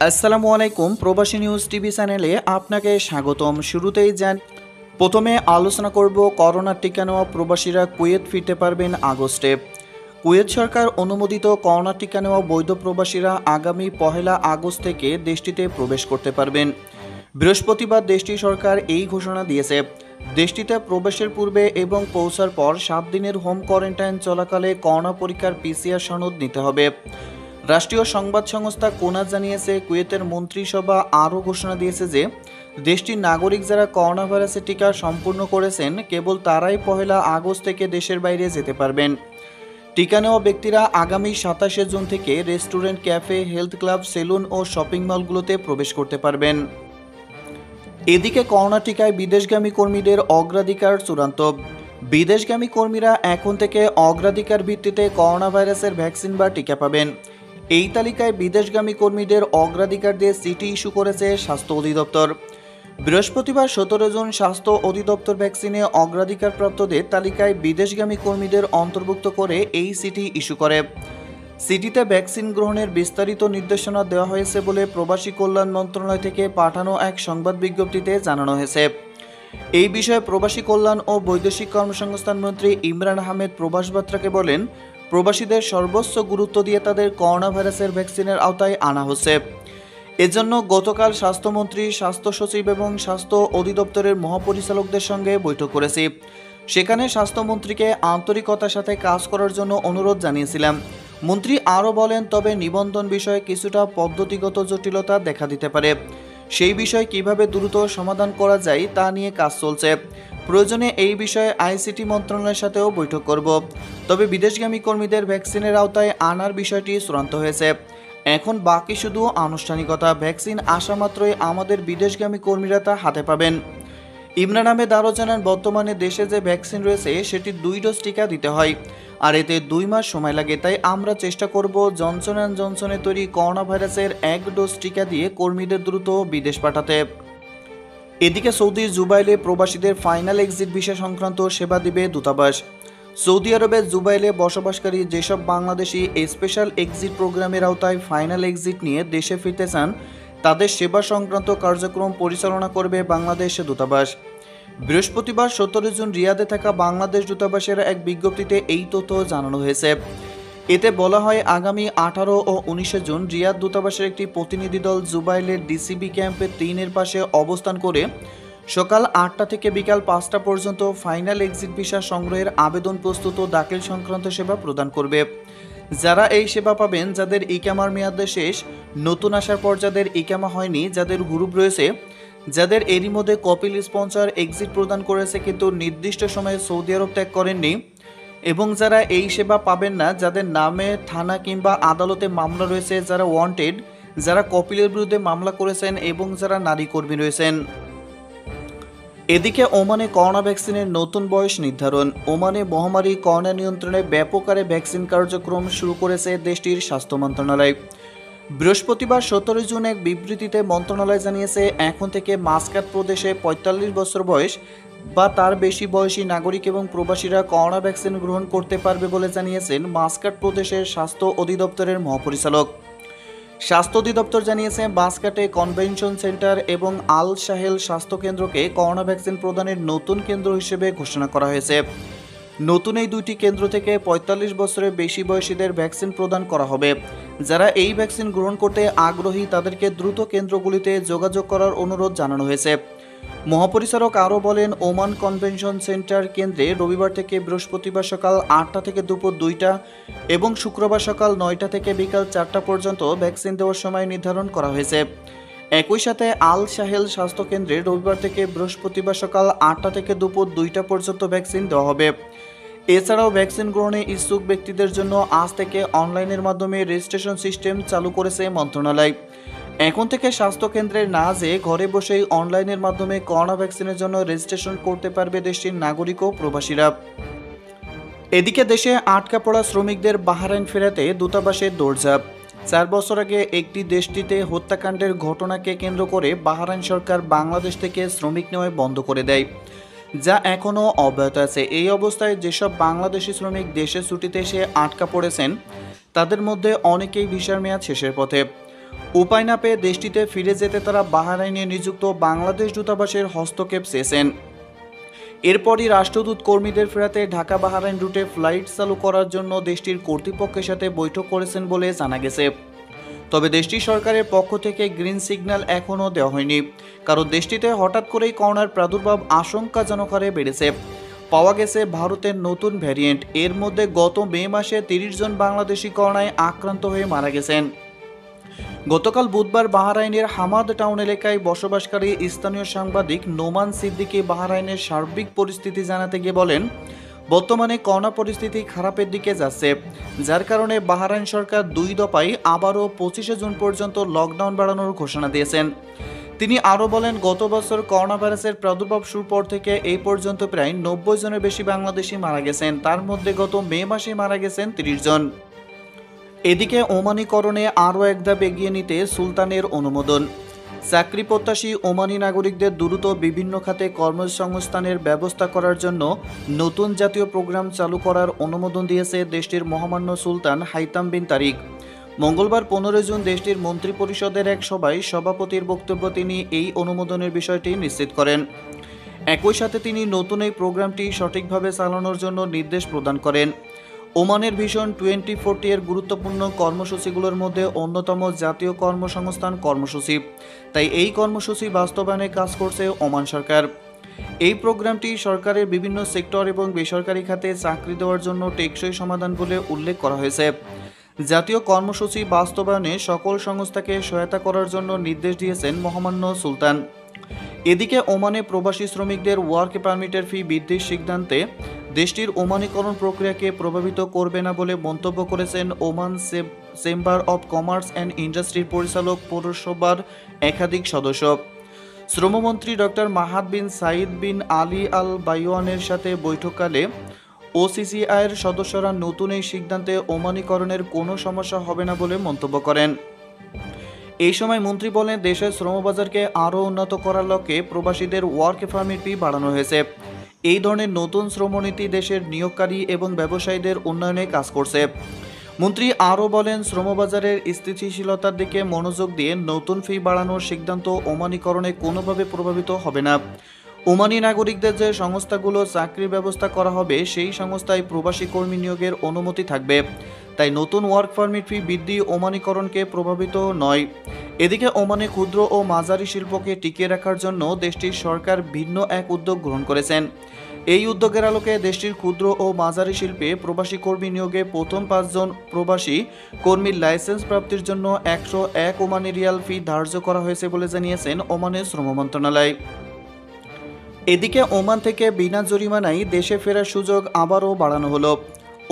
আসসালামু আলাইকুম। প্রবাসী নিউজ টিভি চ্যানেলে আপনাকে স্বাগতম। শুরুতেই প্রথমে আলোচনা করব করোনার টিকা নেওয়া প্রবাসীরা কুয়েত ফিরতে পারবেন আগস্টে। কুয়েত সরকার অনুমোদিত করোনা টিকা নেওয়া বৈধ প্রবাসীরা আগামী 1 আগস্ট থেকে দেশটিতে প্রবেশ করতে পারবেন। বৃহস্পতিবার দেশটির সরকার এই ঘোষণা দিয়েছে। দেশটিতে প্রবেশের পূর্বে এবং পৌঁছার পর 7 দিনের হোম কোয়ারেন্টাইন চলাকালে করোনা পরীক্ষার পিসিআর সনদ নিতে হবে। রাষ্ট্রীয় সংবাদ সংস্থা কোনা জানিয়েছে, কুয়েতের মন্ত্রিসভা আরও ঘোষণা দিয়েছে যে দেশটির নাগরিক যারা করোনা ভাইরাসের টিকা সম্পূর্ণ করেছেন কেবল তারাই 1 আগস্ট থেকে দেশের বাইরে যেতে পারবেন। টিকা নেওয়া ব্যক্তিরা আগামী 27 জুন থেকে restaurant, cafe, health club, salon ও শপিং মলগুলোতে প্রবেশ করতে পারবেন। এদিকে করোনা টিকায় বিদেশগামী কর্মীদের অগ্রাধিকার চূড়ান্ত। বিদেশগামী কর্মীরা এখন থেকে অগ্রাধিকার ভিত্তিতে করোনা ভাইরাসের ভ্যাকসিন বা টিকা পাবেন। এই তালিকায় বিদেশগামী কর্মীদের অগ্রাধিকার দিয়ে সিটি ইস্যু করেছে স্বাস্থ্য অধিদপ্তর। বৃহস্পতিবার 17 জুন স্বাস্থ্য অধিদপ্তর ভ্যাকসিনে অগ্রাধিকারপ্রাপ্তদের তালিকায় বিদেশগামী কর্মীদের অন্তর্ভুক্ত করে এই সিটি ইস্যু করে। সিটিতে ভ্যাকসিন গ্রহণের বিস্তারিত নির্দেশনা দেওয়া হয়েছে বলে প্রবাসী কল্যাণ মন্ত্রণালয় থেকে পাঠানো এক সংবাদ বিজ্ঞপ্তিতে জানানো হয়েছে। এই বিষয়ে প্রবাসী কল্যাণ ও বৈদেশিক কর্মসংস্থান মন্ত্রী ইমরান আহমেদ প্রবাস বার্তাকে বলেন, প্রবাসীদের সর্বোচ্চ গুরুত্ব দিয়ে তাদের করোনা ভাইরাসের ভ্যাকসিনের আওতায় আনা হচ্ছে। এজন্য গতকাল স্বাস্থ্যমন্ত্রী, স্বাস্থ্য সচিব এবং স্বাস্থ্য অধিদপ্তরের মহাপরিচালকদের সঙ্গে বৈঠক করেছি। সেখানে স্বাস্থ্যমন্ত্রীকে আন্তরিকতার সাথে কাজ করার জন্য অনুরোধ জানিয়েছিলাম। মন্ত্রী আরও বলেন, তবে নিবন্ধন বিষয়ে কিছুটা পদ্ধতিগত জটিলতা দেখা দিতে পারে। সেই বিষয় কিভাবে দ্রুত সমাধান করা যায় তা নিয়ে কাজ চলছে। প্রয়োজনে এই বিষয়ে আইসিটি মন্ত্রণালয়ের সাথেও বৈঠক করব। তবে বিদেশগামী কর্মীদের ভ্যাকসিনের আওতায় আনার বিষয়টি চূড়ান্ত হয়েছে। এখন বাকি শুধু আনুষ্ঠানিকতা। ভ্যাকসিন আসা মাত্রই আমাদের বিদেশগামী কর্মীরা তা হাতে পাবেন। ইমরান আহমেদ আরও জানান, বর্তমানে দেশে যে ভ্যাকসিন রয়েছে সেটি 2 ডোজ টিকা দিতে হয়, আর এতে 2 মাস সময় লাগে। তাই আমরা চেষ্টা করব জনসন অ্যান্ড জনসনের তৈরি করোনা ভাইরাসের 1 ডোজ টিকা দিয়ে কর্মীদের দ্রুত বিদেশ পাঠাতে। এদিকে সৌদির জুবাইলে প্রবাসীদের ফাইনাল এক্সিট ভিসা সংক্রান্ত সেবা দিবে দূতাবাস। সৌদি আরবের জুবাইলে বসবাসকারী যেসব বাংলাদেশি স্পেশাল এক্সিট প্রোগ্রামের আওতায় ফাইনাল এক্সিট নিয়ে দেশে ফিরতে চান তাদের সেবা সংক্রান্ত কার্যক্রম পরিচালনা করবে বাংলাদেশ দূতাবাস। বৃহস্পতিবার 17 জুন রিয়াদে থাকা বাংলাদেশ দূতাবাসের এক বিজ্ঞপ্তিতে এই তথ্য জানানো হয়েছে। এতে বলা হয়, আগামী 18 ও 19 জুন রিয়াদ দূতাবাসের একটি প্রতিনিধি দল জুবাইলের ডিসিবি ক্যাম্পের 3-এর পাশে অবস্থান করে সকাল 8টা থেকে বিকাল 5টা পর্যন্ত ফাইনাল এক্সিট ভিসা সংগ্রহের আবেদন প্রস্তুত ও দাখিল সংক্রান্ত সেবা প্রদান করবে। যারা এই সেবা পাবেন, যাদের ইকামার মেয়াদ শেষ, নতুন আসার পর যাদের ইকামা হয়নি, যাদের গ্রুপ রয়েছে, যাদের এরই মধ্যে কপিল স্পন্সর এক্সিট প্রদান করেছে কিন্তু নির্দিষ্ট সময়ে সৌদি আরব ত্যাগ করেননি, এবং যারা এই সেবা পাবেন না, যাদের নামে থানা কিংবা আদালতে মামলা রয়েছে, যারা ওয়ান্টেড, যারা কপিলের বিরুদ্ধে মামলা করেছেন এবং যারা নারী কর্মী রয়েছেন। এদিকে ওমানে করোনা ভ্যাকসিনের নতুন বয়স নির্ধারণ। ওমানে মহামারী করোনা নিয়ন্ত্রণে ব্যাপক হারে ভ্যাকসিন কার্যক্রম শুরু করেছে দেশটির স্বাস্থ্য মন্ত্রণালয়। বৃহস্পতিবার 17 জুন এক বিবৃতিতে মন্ত্রণালয় জানিয়েছে, এখন থেকে মাস্কাট প্রদেশে 45 বছর বয়স বা তার বেশি বয়সী নাগরিক এবং প্রবাসীরা করোনা ভ্যাকসিন গ্রহণ করতে পারবে বলে জানিয়েছেন মাস্কাট প্রদেশের স্বাস্থ্য অধিদপ্তরের মহাপরিচালক। স্বাস্থ্য অধিদপ্তর জানিয়েছে, মাস্কাটে কনভেনশন সেন্টার এবং আল সাহেল স্বাস্থ্য কেন্দ্রকে করোনা ভ্যাকসিন প্রদানের নতুন কেন্দ্র হিসেবে ঘোষণা করা হয়েছে। নতুন এই 2টি কেন্দ্র থেকে 45 বছরের বেশি বয়সীদের ভ্যাকসিন প্রদান করা হবে। যারা এই ভ্যাকসিন গ্রহণ করতে আগ্রহী তাদেরকে দ্রুত কেন্দ্রগুলিতে যোগাযোগ করার অনুরোধ জানানো হয়েছে। মহাপরিচালক আরও বলেন, ওমান কনভেনশন সেন্টার কেন্দ্রে রবিবার থেকে বৃহস্পতিবার সকাল 8টা থেকে দুপুর 2টা এবং শুক্রবার সকাল 9টা থেকে বিকাল 4টা পর্যন্ত ভ্যাকসিন দেওয়ার সময় নির্ধারণ করা হয়েছে। একই সাথে আল সাহেল স্বাস্থ্য কেন্দ্রে রবিবার থেকে বৃহস্পতিবার সকাল 8টা থেকে দুপুর 2টা পর্যন্ত ভ্যাকসিন দেওয়া হবে। এছাড়াও ভ্যাকসিন গ্রহণে ইচ্ছুক ব্যক্তিদের জন্য আজ থেকে অনলাইনের মাধ্যমে রেজিস্ট্রেশন সিস্টেম চালু করেছে মন্ত্রণালয়। এখন থেকে স্বাস্থ্য কেন্দ্রে না যেয়ে ঘরে বসেই অনলাইনের মাধ্যমে করোনা ভ্যাকসিনের জন্য রেজিস্ট্রেশন করতে পারবে দেশটির নাগরিক ও প্রবাসীরা। এদিকে দেশে আটকা পড়া শ্রমিকদের বাহরাইন ফেরাতে দূতাবাসের দৌড়ঝাঁপ। 4 বছর আগে একটি দেশটিতে হত্যাকাণ্ডের ঘটনাকে কেন্দ্র করে বাহরাইন সরকার বাংলাদেশ থেকে শ্রমিক নেওয়া বন্ধ করে দেয়, যা এখনও অব্যাহত আছে। এই অবস্থায় যেসব বাংলাদেশি শ্রমিক দেশে ছুটিতে এসে আটকা পড়েছেন তাদের মধ্যে অনেকেই ভিসার মেয়াদ শেষের পথে। উপায় না পেয়ে দেশটিতে ফিরে যেতে তারা বাহরাইনে নিযুক্ত বাংলাদেশ দূতাবাসের হস্তক্ষেপ চেয়েছেন। এরপরই রাষ্ট্রদূত কর্মীদের ফেরাতে ঢাকা বাহরাইন রুটে ফ্লাইট চালু করার জন্য দেশটির কর্তৃপক্ষের সাথে বৈঠক করেছেন বলে জানা গেছে। তবে দেশটির সরকারের পক্ষ থেকে গ্রিন সিগন্যাল এখনও দেওয়া হয়নি, কারণ দেশটিতে হঠাৎ করেই করোনার প্রাদুর্ভাব আশঙ্কাজনক হারে বেড়েছে। পাওয়া গেছে ভারতের নতুন ভ্যারিয়েন্ট। এর মধ্যে গত মে মাসে 30 জন বাংলাদেশি করোনায় আক্রান্ত হয়ে মারা গেছেন। গতকাল বুধবার বাহরাইনের হামাদ টাউন এলাকায় বসবাসকারী স্থানীয় সাংবাদিক নোমান সিদ্দিকী বাহরাইনের সার্বিক পরিস্থিতি জানাতে গিয়ে বলেন, বর্তমানে করোনা পরিস্থিতি খারাপের দিকে যাচ্ছে, যার কারণে বাহরাইন সরকার 2 দফায় আবারও 25 জুন পর্যন্ত লকডাউন বাড়ানোর ঘোষণা দিয়েছেন। তিনি আরও বলেন, গত বছর করোনা ভাইরাসের প্রাদুর্ভাব শুরুর পর থেকে এই পর্যন্ত প্রায় 90 জনের বেশি বাংলাদেশি মারা গেছেন। তার মধ্যে গত মে মাসে মারা গেছেন 30 জন। এদিকে ওমানিকরণে আরও এক ধাপ এগিয়ে নিতে সুলতানের অনুমোদন। চাকরি প্রত্যাশী ওমানি নাগরিকদের দ্রুত বিভিন্ন খাতে কর্মসংস্থানের ব্যবস্থা করার জন্য নতুন জাতীয় প্রোগ্রাম চালু করার অনুমোদন দিয়েছে দেশটির মহামান্য সুলতান হাইতাম বিন তারিক। মঙ্গলবার 15 জুন দেশটির মন্ত্রিপরিষদের এক সভায় সভাপতির বক্তব্য তিনি এই অনুমোদনের বিষয়টি নিশ্চিত করেন। একই সাথে তিনি নতুন এই প্রোগ্রামটি সঠিকভাবে চালানোর জন্য নির্দেশ প্রদান করেন। ওমানের ভিশন 2040 এর গুরুত্বপূর্ণ কর্মসূচিগুলোর মধ্যে অন্যতম জাতীয় কর্মসংস্থান কর্মসূচি। তাই এই কর্মসূচি বাস্তবায়নে কাজ করছে ওমান সরকার। এই প্রোগ্রামটি সরকারের বিভিন্ন সেক্টর এবং বেসরকারি খাতে চাকরি দেওয়ার জন্য টেকসই সমাধান বলে উল্লেখ করা হয়েছে। জাতীয় কর্মসূচি বাস্তবায়নে সকল সংস্থাকে সহায়তা করার জন্য নির্দেশ দিয়েছেন মহামান্য সুলতান। এদিকে ওমানে প্রবাসী শ্রমিকদের ওয়ার্ক পারমিটের ফি বৃদ্ধির সিদ্ধান্তে দেশটির ওমানিকরণ প্রক্রিয়াকে প্রভাবিত করবে না বলে মন্তব্য করেছেন Oman chamber of commerce and ইন্ডাস্ট্রির পরিচালক পৌরসভার একাধিক সদস্য। শ্রমমন্ত্রী ডক্টর মাহাদ বিন সাইদ বিন আলী আল বাইওয়ানের সাথে বৈঠককালে ওসিসিআইয়ের সদস্যরা নতুন এই সিদ্ধান্তে ওমানিকরণের কোনো সমস্যা হবে না বলে মন্তব্য করেন। এই সময় মন্ত্রী বলেন, দেশের শ্রমবাজারকে আরও উন্নত করার লক্ষ্যে প্রবাসীদের ওয়ার্ক পারমিট ফি বাড়ানো হয়েছে। এই ধরনের নতুন শ্রমনীতি দেশের নিয়োগকারী এবং ব্যবসায়ীদের উন্নয়নে কাজ করছে। মন্ত্রী আরও বলেন, শ্রমবাজারের স্থিতিশীলতার দিকে মনোযোগ দিয়ে নতুন ফি বাড়ানোর সিদ্ধান্ত ওমানিকরণে কোনোভাবে প্রভাবিত হবে না। ওমানি নাগরিকদের যে সংস্থাগুলো চাকরির ব্যবস্থা করা হবে সেই সংস্থায় প্রবাসী কর্মী নিয়োগের অনুমতি থাকবে। তাই নতুন ওয়ার্ক পারমিট ফি বৃদ্ধি ওমানিকরণকে প্রভাবিত নয়। এদিকে ওমানে ক্ষুদ্র ও মাঝারি শিল্পকে টিকিয়ে রাখার জন্য দেশটির সরকার ভিন্ন এক উদ্যোগ গ্রহণ করেছেন। এই উদ্যোগের আলোকে দেশটির ক্ষুদ্র ও মাঝারি শিল্পে প্রবাসী কর্মী নিয়োগে প্রথম 5 জন প্রবাসী কর্মীর লাইসেন্স প্রাপ্তির জন্য 101 ওমানি রিয়াল ফি ধার্য করা হয়েছে বলে জানিয়েছেন ওমানের শ্রম মন্ত্রণালয়। এদিকে ওমান থেকে বিনা জরিমানায় দেশে ফেরার সুযোগ আবারও বাড়ানো হলো।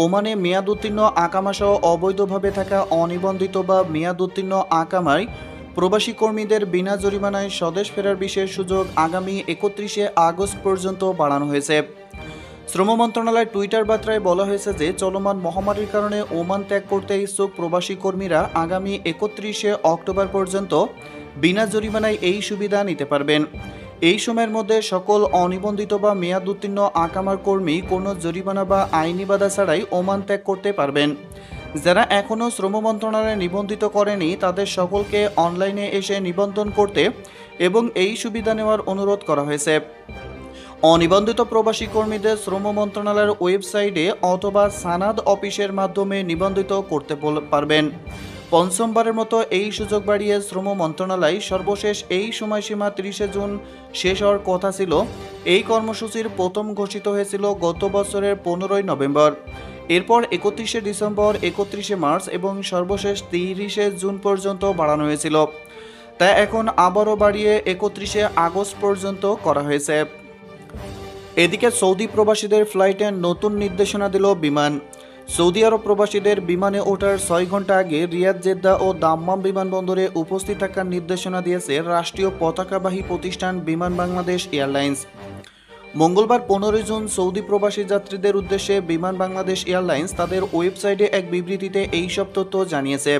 ওমানে মেয়াদ উত্তীর্ণ আকামাসহ অবৈধভাবে থাকা অনিবন্ধিত বা মেয়াদ উত্তীর্ণ আকামায় প্রবাসী কর্মীদের বিনা জরিমানায় স্বদেশ ফেরার বিশেষ সুযোগ আগামী 31 আগস্ট পর্যন্ত বাড়ানো হয়েছে। শ্রম মন্ত্রণালয়ের টুইটার বার্তায় বলা হয়েছে যে চলমান মহামারীর কারণে ওমান ত্যাগ করতে ইচ্ছুক প্রবাসী কর্মীরা আগামী 31 অক্টোবর পর্যন্ত বিনা জরিমানায় এই সুবিধা নিতে পারবেন। এই সময়ের মধ্যে সকল অনিবন্ধিত বা মেয়াদ উত্তীর্ণ আকামার কর্মী কোনো জরিমানা বা আইনি বাধা ছাড়াই ওমান ত্যাগ করতে পারবেন। যারা এখনও শ্রম মন্ত্রণালয়ে নিবন্ধিত করেনি তাদের সকলকে অনলাইনে এসে নিবন্ধন করতে এবং এই সুবিধা নেওয়ার অনুরোধ করা হয়েছে। অনিবন্ধিত প্রবাসী কর্মীদের শ্রম মন্ত্রণালয়ের ওয়েবসাইটে অথবা সানাদ অফিসের মাধ্যমে নিবন্ধিত করতে পারবেন। পঞ্চমবারের মতো এই সুযোগ বাড়িয়ে শ্রম মন্ত্রণালয় সর্বশেষ এই সময়সীমা 30 জুন শেষ হওয়ার কথা ছিল। এই কর্মসূচির প্রথম ঘোষিত হয়েছিল গত বছরের 15 নভেম্বর। এরপর 31 ডিসেম্বর, 31 মার্চ এবং সর্বশেষ 30 জুন পর্যন্ত বাড়ানো হয়েছিল। তা এখন আবারও বাড়িয়ে 31 আগস্ট পর্যন্ত করা হয়েছে। এদিকে সৌদি প্রবাসীদের ফ্লাইটে নতুন নির্দেশনা দিল বিমান। সৌদি আরব প্রবাসীদের বিমানে ওঠার 6 ঘন্টা আগে রিয়াদ, জেদ্দা ও দাম্মাম বিমানবন্দরে উপস্থিত থাকার নির্দেশনা দিয়েছে রাষ্ট্রীয় পতাকাবাহী প্রতিষ্ঠান বিমান বাংলাদেশ এয়ারলাইন্স। মঙ্গলবার 15 জুন সৌদি প্রবাসী যাত্রীদের উদ্দেশ্যে বিমান বাংলাদেশ এয়ারলাইন্স তাদের ওয়েবসাইটে এক বিবৃতিতে এই সব তথ্য জানিয়েছে।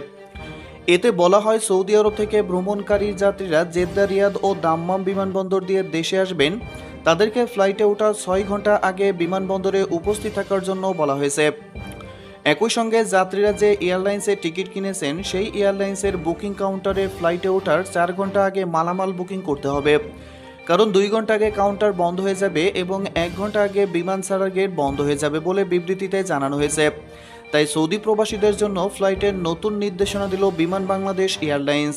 এতে বলা হয়, সৌদি আরব থেকে ভ্রমণকারী যাত্রীরা জেদ্দা, রিয়াদ ও দাম্মাম বিমানবন্দর দিয়ে দেশে আসবেন। তাদেরকে ফ্লাইটে ওঠার 6 ঘন্টা আগে বিমানবন্দরে উপস্থিত থাকার জন্য বলা হয়েছে। একই সঙ্গে যাত্রীরা যে এয়ারলাইন্সের টিকিট কিনেছেন সেই এয়ারলাইন্সের বুকিং কাউন্টারে ফ্লাইটে ওঠার 4 ঘন্টা আগে মালামাল বুকিং করতে হবে। কারণ 2 ঘন্টা আগে কাউন্টার বন্ধ হয়ে যাবে এবং 1 ঘন্টা আগে বিমান ছাড়ার গেট বন্ধ হয়ে যাবে বলে বিবৃতিতে জানানো হয়েছে। তাই সৌদি প্রবাসীদের জন্য ফ্লাইটের নতুন নির্দেশনা দিল বিমান বাংলাদেশ এয়ারলাইন্স।